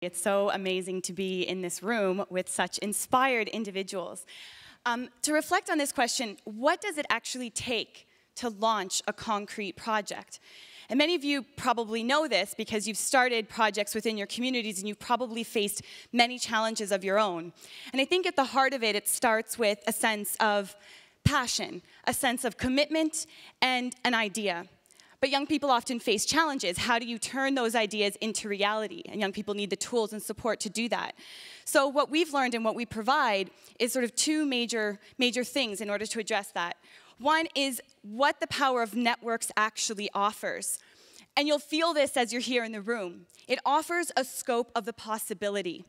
It's so amazing to be in this room with such inspired individuals. To reflect on this question, what does it actually take to launch a concrete project? And many of you probably know this because you've started projects within your communities and you've probably faced many challenges of your own. And I think at the heart of it, it starts with a sense of passion, a sense of commitment, and an idea. But young people often face challenges. How do you turn those ideas into reality? And young people need the tools and support to do that. So what we've learned and what we provide is sort of two major things in order to address that. One is what the power of networks actually offers. And you'll feel this as you're here in the room. It offers a scope of the possibility.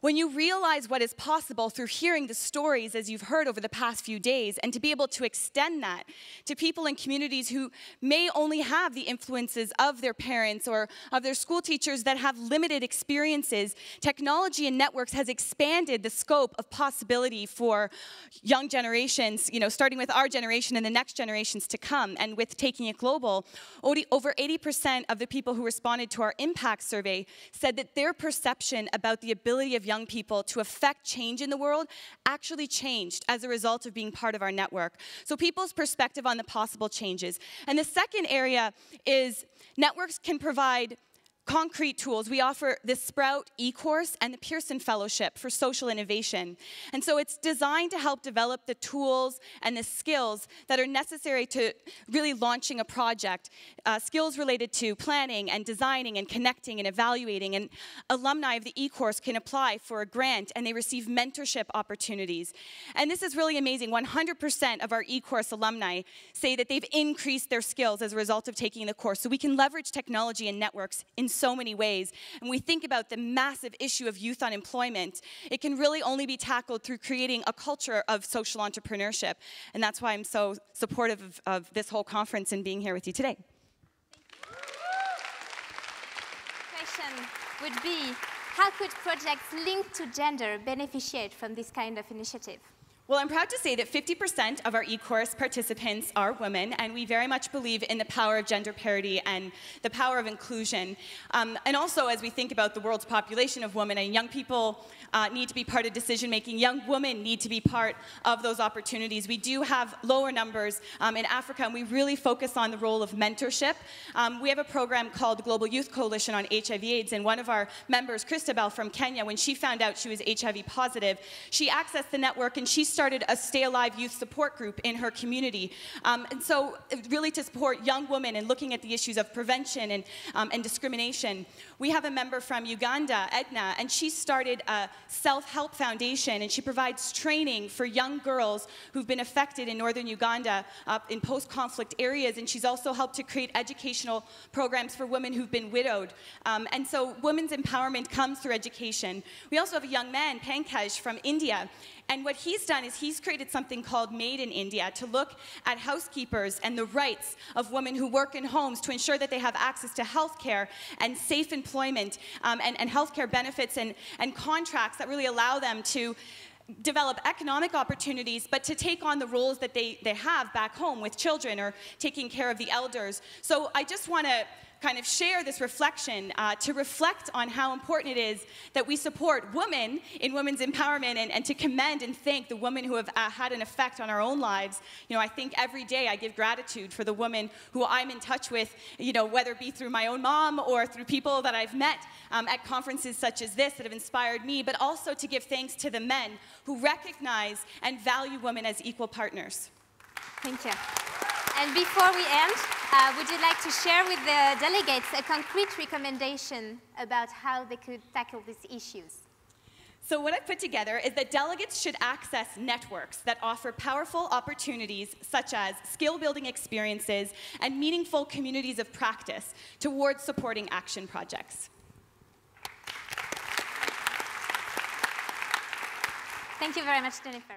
When you realize what is possible through hearing the stories as you've heard over the past few days, and to be able to extend that to people in communities who may only have the influences of their parents or of their school teachers that have limited experiences, technology and networks has expanded the scope of possibility for young generations, starting with our generation and the next generations to come. And with taking it global, over 80% of the people who responded to our impact survey said that their perception about the ability of young people to affect change in the world actually changed as a result of being part of our network. So people's perspective on the possible changes. And the second area is networks can provide concrete tools. We offer the Sprout e-course and the Pearson Fellowship for social innovation. And so it's designed to help develop the tools and the skills that are necessary to really launching a project. Skills related to planning and designing and connecting and evaluating. And alumni of the e-course can apply for a grant and they receive mentorship opportunities. And this is really amazing. 100% of our e-course alumni say that they've increased their skills as a result of taking the course. So we can leverage technology and networks in so many ways. And we think about the massive issue of youth unemployment. It can really only be tackled through creating a culture of social entrepreneurship. And that's why I'm so supportive of this whole conference and being here with you today. Question would be, how could projects linked to gender beneficiate from this kind of initiative? Well, I'm proud to say that 50% of our e-course participants are women, and we very much believe in the power of gender parity and the power of inclusion. And also, as we think about the world's population of women, and young people need to be part of decision-making, young women need to be part of those opportunities. We do have lower numbers in Africa, and we really focus on the role of mentorship. We have a program called the Global Youth Coalition on HIV/AIDS, and one of our members, Christabel from Kenya, when she found out she was HIV positive, she accessed the network and she started a Stay Alive youth support group in her community. And so really to support young women and looking at the issues of prevention and discrimination. We have a member from Uganda, Edna, and she started a self-help foundation, and she provides training for young girls who've been affected in northern Uganda in post-conflict areas, and she's also helped to create educational programs for women who've been widowed. And so women's empowerment comes through education. We also have a young man, Pankaj, from India. And what he's done is he's created something called Made in India to look at housekeepers and the rights of women who work in homes to ensure that they have access to health care and safe employment and health care benefits and contracts that really allow them to develop economic opportunities, but to take on the roles that they have back home with children or taking care of the elders. So I just want to kind of share this reflection to reflect on how important it is that we support women in women's empowerment and to commend and thank the women who have had an effect on our own lives. I think every day I give gratitude for the women who I'm in touch with, whether it be through my own mom or through people that I've met at conferences such as this that have inspired me, but also to give thanks to the men who recognize and value women as equal partners. Thank you. And before we end, would you like to share with the delegates a concrete recommendation about how they could tackle these issues? So what I've put together is that delegates should access networks that offer powerful opportunities such as skill-building experiences and meaningful communities of practice towards supporting action projects. Thank you very much, Jennifer.